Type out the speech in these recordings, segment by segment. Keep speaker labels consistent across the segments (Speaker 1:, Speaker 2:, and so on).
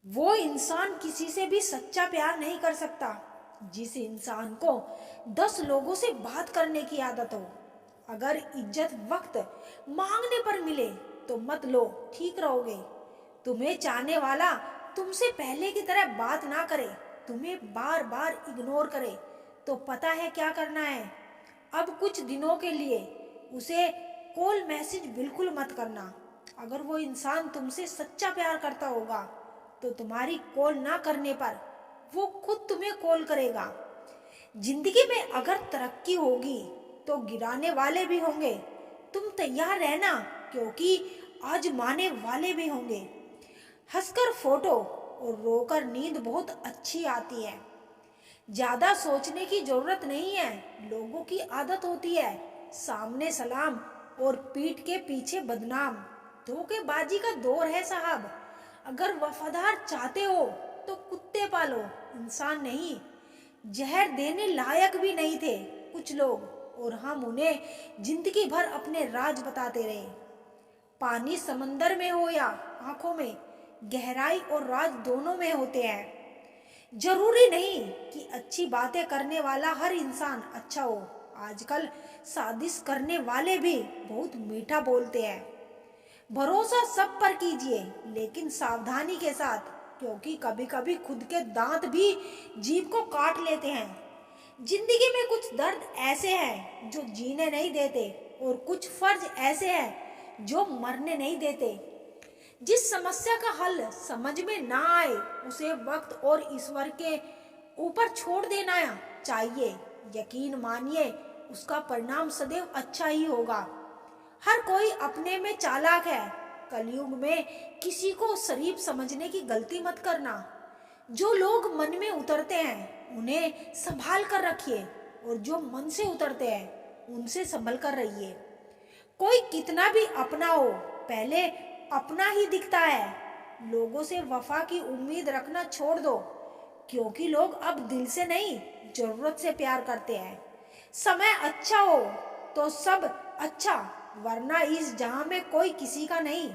Speaker 1: वो इंसान किसी से भी सच्चा प्यार नहीं कर सकता जिस इंसान को 10 लोगों से बात करने की आदत हो। अगर इज्जत वक्त मांगने पर मिले तो मत लो, ठीक रहोगे। तुम्हें चाहने वाला तुमसे पहले की तरह बात ना करे, तुम्हें बार बार इग्नोर करे, तो पता है क्या करना है। अब कुछ दिनों के लिए उसे कॉल मैसेज बिल्कुल मत करना। अगर वो इंसान तुमसे सच्चा प्यार करता होगा तो तुम्हारी कॉल ना करने पर वो खुद तुम्हें कॉल करेगा। जिंदगी में अगर तरक्की होगी तो गिराने वाले भी होंगे। तुम तैयार रहना, क्योंकि आजमाने वाले भी होंगे। हंसकर फोटो और रोकर नींद बहुत अच्छी आती है। ज्यादा सोचने की जरूरत नहीं है। लोगों की आदत होती है सामने सलाम और पीठ के पीछे बदनाम। धोखेबाजी का दौर है साहब। अगर वफादार चाहते हो तो कुत्ते पालो, इंसान नहीं। जहर देने लायक भी नहीं थे कुछ लोग, और हम उन्हें जिंदगी भर अपने राज बताते रहे। पानी समंदर में हो या आंखों में, गहराई और राज दोनों में होते हैं। जरूरी नहीं कि अच्छी बातें करने वाला हर इंसान अच्छा हो। आजकल साजिश करने वाले भी बहुत मीठा बोलते हैं। भरोसा सब पर कीजिए, लेकिन सावधानी के साथ, क्योंकि कभी कभी खुद के दांत भी जीभ को काट लेते हैं। जिंदगी में कुछ दर्द ऐसे हैं जो जीने नहीं देते, और कुछ फर्ज ऐसे हैं जो मरने नहीं देते। जिस समस्या का हल समझ में ना आए उसे वक्त और ईश्वर के ऊपर छोड़ देना चाहिए। यकीन मानिए, उसका परिणाम सदैव अच्छा ही होगा। हर कोई अपने में चालाक है। कलयुग में किसी को शरीफ समझने की गलती मत करना। जो लोग मन में उतरते हैं उन्हें संभाल कर रखिए, और जो मन से उतरते हैं उनसे संभल कर रहिए। कोई कितना भी अपना हो, पहले अपना ही दिखता है। लोगों से वफा की उम्मीद रखना छोड़ दो, क्योंकि लोग अब दिल से नहीं, जरूरत से प्यार करते हैं। समय अच्छा हो तो सब अच्छा, वरना इस जहां में कोई किसी का नहीं।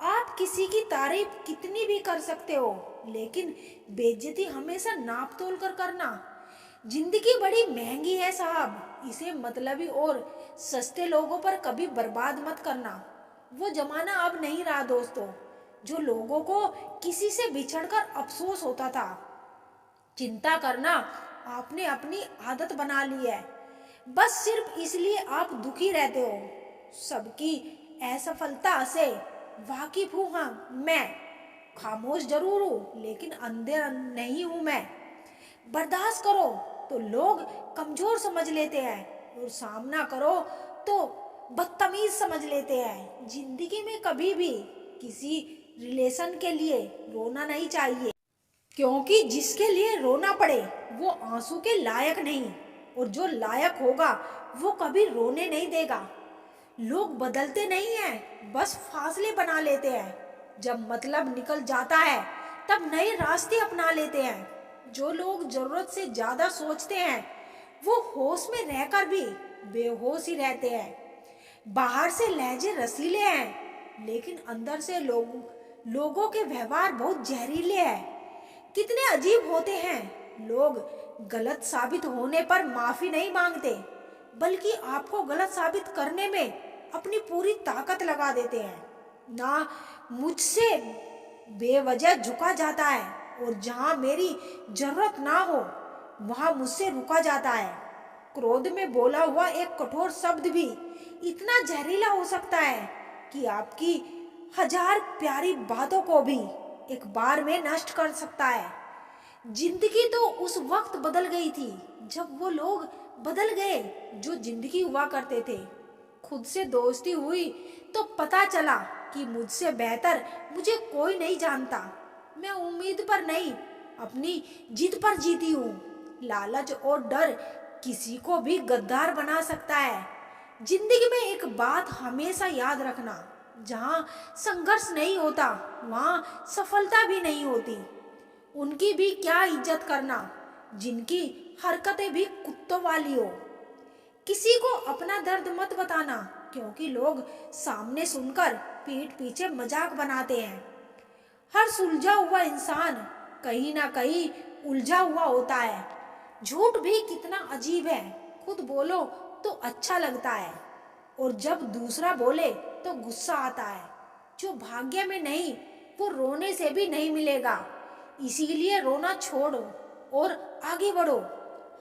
Speaker 1: आप किसी की तारीफ कितनी भी कर सकते हो, लेकिन बेइज्जती हमेशा नाप तोल कर करना। जिंदगी बड़ी महंगी है साहब, इसे मतलबी और सस्ते लोगों पर कभी बर्बाद मत करना। वो जमाना अब नहीं रहा दोस्तों, जो लोगों को किसी से बिछड़कर अफसोस होता था। चिंता करना आपने अपनी आदत बना ली है, बस सिर्फ इसलिए आप दुखी रहते हो। सबकी असफलता से वाकिफ हूं, हाँ मैं खामोश जरूर हूं, लेकिन अंधेर नहीं हूं मैं। बर्दाश्त करो तो लोग कमजोर समझ लेते हैं, और सामना करो तो बदतमीज समझ लेते हैं। जिंदगी में कभी भी किसी रिलेशन के लिए रोना नहीं चाहिए, क्योंकि जिसके लिए रोना पड़े वो आंसू के लायक नहीं, और जो लायक होगा वो कभी रोने नहीं देगा। लोग बदलते नहीं हैं, बस फासले बना लेते हैं। जब मतलब निकल जाता है तब नए रास्ते अपना लेते हैं। जो लोग जरूरत से ज्यादा सोचते हैं वो होश में रहकर भी बेहोश ही रहते हैं। बाहर से लहजे रसीले हैं, लेकिन अंदर से लोगों के व्यवहार बहुत जहरीले हैं। कितने अजीब होते हैं लोग। गलत साबित होने पर माफी नहीं मांगते, बल्कि आपको गलत साबित करने में अपनी पूरी ताकत लगा देते हैं। ना मुझसे बेवजह झुका जाता है, और जहां मेरी जरूरत ना हो वहां मुझसे रुका जाता है। क्रोध में बोला हुआ एक कठोर शब्द भी इतना जहरीला हो सकता है कि आपकी हजार प्यारी बातों को भी एक बार में नष्ट कर सकता है। जिंदगी तो उस वक्त बदल गई थी जब वो लोग बदल गए जो जिंदगी हुआ करते थे। खुद से दोस्ती हुई तो पता चला कि मुझसे बेहतर मुझे कोई नहीं जानता। मैं उम्मीद पर नहीं, अपनी जिद पर जीती हूँ। लालच और डर किसी को भी गद्दार बना सकता है। जिंदगी में एक बात हमेशा याद रखना, जहां संघर्ष नहीं होता वहां सफलता भी नहीं होती। उनकी भी क्या इज्जत करना जिनकी हरकतें भी कुत्तों वाली हो। किसी को अपना दर्द मत बताना, क्योंकि लोग सामने सुनकर पीठ पीछे मजाक बनाते हैं। हर सुलझा हुआ इंसान कहीं ना कहीं उलझा हुआ होता है। झूठ भी कितना अजीब है, खुद बोलो तो अच्छा लगता है और जब दूसरा बोले तो गुस्सा आता है। जो भाग्य में नहीं वो रोने से भी नहीं मिलेगा। इसीलिए रोना छोड़ो और आगे बढ़ो।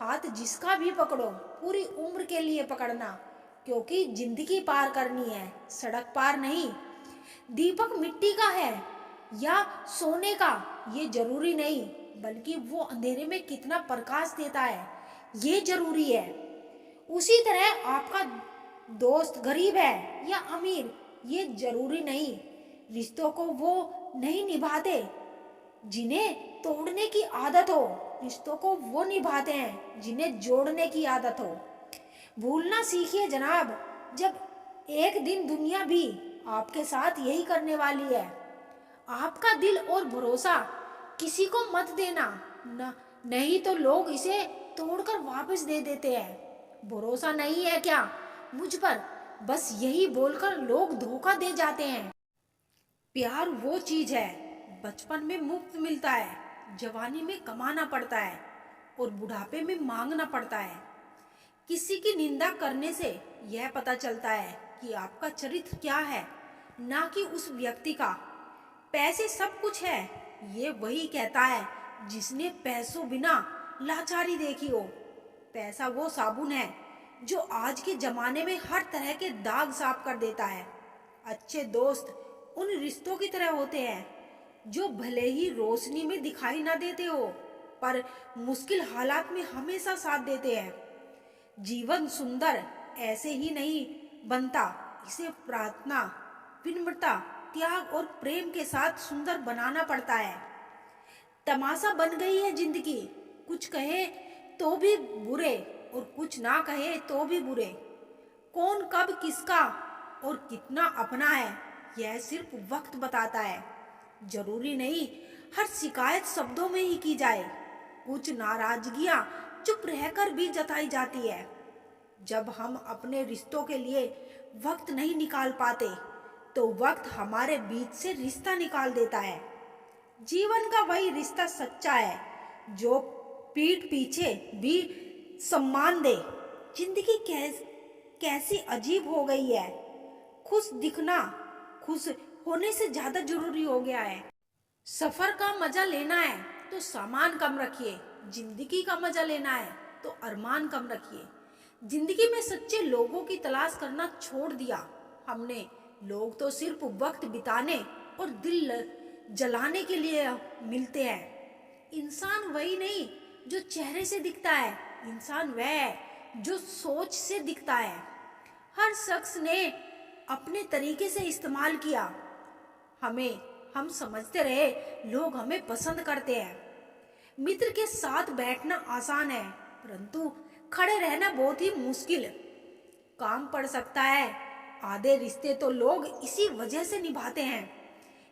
Speaker 1: हाथ जिसका भी पकड़ो पूरी उम्र के लिए पकड़ना, क्योंकि जिंदगी पार करनी है, सड़क पार नहीं। दीपक मिट्टी का है या सोने का ये जरूरी नहीं, बल्कि वो अंधेरे में कितना प्रकाश देता है ये जरूरी है। उसी तरह आपका दोस्त गरीब है या अमीर ये जरूरी नहीं। रिश्तों को वो नहीं निभाते जिन्हें तोड़ने की आदत हो, रिश्तों को वो निभाते हैं जिन्हें जोड़ने की आदत हो। भूलना सीखिए जनाब, जब एक दिन दुनिया भी आपके साथ यही करने वाली है। आपका दिल और भरोसा किसी को मत देना न, नहीं तो लोग इसे तोड़कर वापस दे देते हैं। भरोसा नहीं है क्या मुझ पर, बस यही बोलकर लोग धोखा दे जाते हैं। प्यार वो चीज है बचपन में मुफ्त मिलता है, जवानी में कमाना पड़ता है और बुढ़ापे में मांगना पड़ता है। किसी की निंदा करने से यह पता चलता है कि आपका चरित्र क्या है, ना कि उस व्यक्ति का। पैसे सब कुछ है ये वही कहता है जिसने पैसों बिना लाचारी देखी हो। पैसा वो साबुन है जो आज के जमाने में हर तरह के दाग साफ कर देता है। अच्छे दोस्त उन रिश्तों की तरह होते हैं जो भले ही रोशनी में दिखाई ना देते हो, पर मुश्किल हालात में हमेशा साथ देते हैं। जीवन सुंदर ऐसे ही नहीं बनता, इसे प्रार्थना, विनम्रता, त्याग और प्रेम के साथ सुंदर बनाना पड़ता है। तमाशा बन गई है जिंदगी, कुछ कहे तो भी बुरे और कुछ ना कहे तो भी बुरे। कौन कब किसका और कितना अपना है यह सिर्फ वक्त बताता है। जरूरी नहीं हर शिकायत शब्दों में ही की जाए, कुछ नाराजगियां चुप रहकर भी जताई जाती है। जब हम अपने रिश्तों के लिए वक्त नहीं निकाल पाते तो वक्त हमारे बीच से रिश्ता निकाल देता है। जीवन का वही रिश्ता सच्चा है जो पीठ पीछे भी सम्मान दे। जिंदगी कैसी अजीब हो गई है, खुश दिखना खुश होने से ज्यादा जरूरी हो गया है। सफर का मजा लेना है तो सामान कम रखिए, जिंदगी का मजा लेना है तो अरमान कम रखिए। जिंदगी में सच्चे लोगों की तलाश करना छोड़ दिया हमने। लोग तो सिर्फ वक्त बिताने और दिल जलाने के लिए मिलते हैं। इंसान वही नहीं जो चेहरे से दिखता है, इंसान वह है जो सोच से दिखता है। हर शख्स ने अपने तरीके से इस्तेमाल किया हमें, हम समझते रहे लोग हमें पसंद करते हैं। मित्र के साथ बैठना आसान है परंतु खड़े रहना बहुत ही मुश्किल। काम पड़ सकता है, आधे रिश्ते तो लोग इसी वजह से निभाते हैं।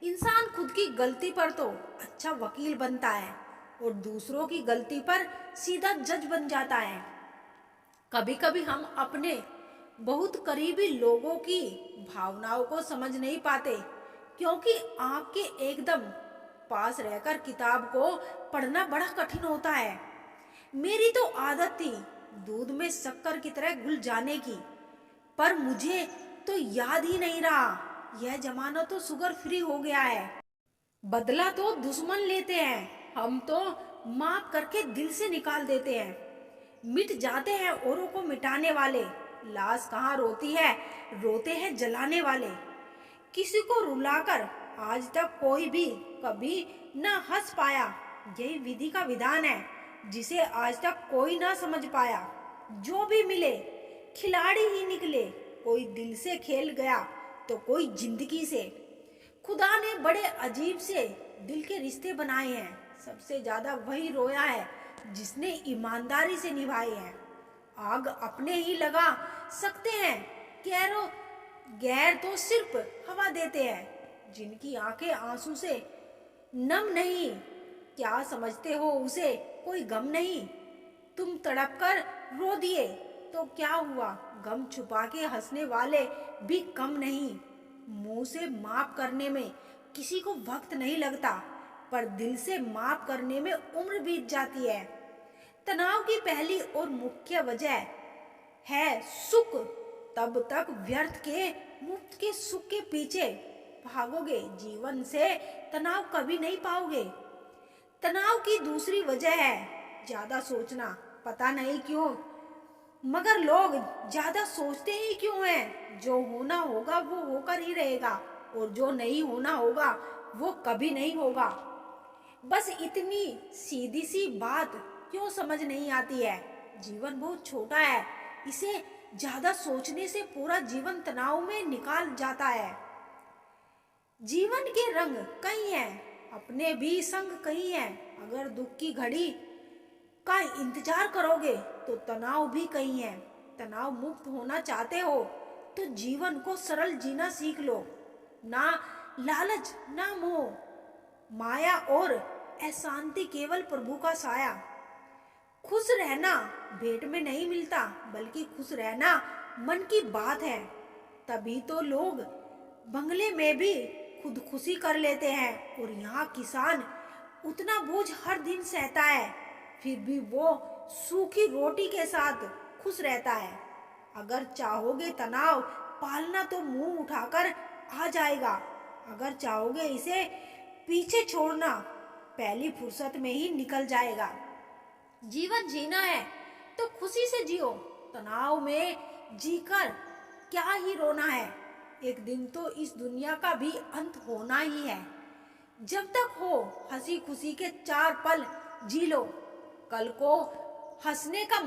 Speaker 1: इंसान खुद की गलती पर तो अच्छा वकील बनता है और दूसरों की गलती पर सीधा जज बन जाता है। कभी कभी हम अपने बहुत करीबी लोगों की भावनाओं को समझ नहीं पाते, क्योंकि आँख के एकदम पास रहकर किताब को पढ़ना बड़ा कठिन होता है। मेरी तो आदत थी दूध में शक्कर की तरह घुल जाने की, पर मुझे तो याद ही नहीं रहा। यह जमाना तो शुगर फ्री हो गया है। बदला तो दुश्मन लेते हैं, हम तो माफ करके दिल से निकाल देते हैं। मिट जाते हैं औरों को मिटाने वाले, लाश कहाँ रोती है, रोते हैं जलाने वाले। किसी को रुलाकर आज तक कोई भी कभी ना हंस पाया, यही विधि का विधान है जिसे आज तक कोई ना समझ पाया। जो भी मिले खिलाड़ी ही निकले, कोई दिल से खेल गया तो कोई जिंदगी से। खुदा ने बड़े अजीब से दिल के रिश्ते बनाए हैं, सबसे ज्यादा वही रोया है जिसने ईमानदारी से निभाए हैं। आग अपने ही लगा सकते हैं, गैर तो सिर्फ हवा देते हैं। जिनकी आंखें आंसू से नम नहीं, क्या समझते हो उसे कोई गम नहीं। तुम तड़प कर रो दिए तो क्या हुआ, गम छुपा के हंसने वाले भी कम नहीं। मुंह से माफ करने में किसी को वक्त नहीं लगता, पर दिल से माफ करने में उम्र बीत जाती है। तनाव की पहली और मुख्य वजह है सुख। तब तक व्यर्थ के मुफ्त के सुख के पीछे भागोगे, जीवन से तनाव कभी नहीं पाओगे। तनाव की दूसरी वजह है ज्यादा सोचना। पता नहीं क्यों, मगर लोग ज्यादा सोचते ही क्यों हैं? जो होना होगा वो होकर ही रहेगा, और जो नहीं होना होगा वो कभी नहीं होगा। बस इतनी सीधी सी बात क्यों समझ नहीं आती है? जीवन बहुत छोटा है, इसे ज्यादा सोचने से पूरा जीवन तनाव में निकाल जाता है। जीवन के रंग कई हैं, अपने भी संग कई हैं। अगर दुख की घड़ी का इंतजार करोगे तो तनाव भी कई है। तनाव मुक्त होना चाहते हो तो जीवन को सरल जीना सीख लो। ना लालच, ना मोह, माया और अशांति, केवल प्रभु का साया। खुश रहना भेंट में नहीं मिलता, बल्कि खुश रहना मन की बात है। तभी तो लोग बंगले में भी खुदकुशी कर लेते हैं, और यहाँ किसान उतना बोझ हर दिन सहता है, फिर भी वो सूखी रोटी के साथ खुश रहता है। अगर चाहोगे तनाव पालना तो मुंह उठाकर आ जाएगा। अगर चाहोगे इसे पीछे छोड़ना, पहली फुर्सत में ही निकल जाएगा। जीवन जीना है तो खुशी से जियो, तनाव में जीकर क्या ही रोना है। एक दिन तो इस दुनिया का भी अंत होना ही है। जब तक हो हंसी खुशी के 4 पल जी लो, कल को हंसने का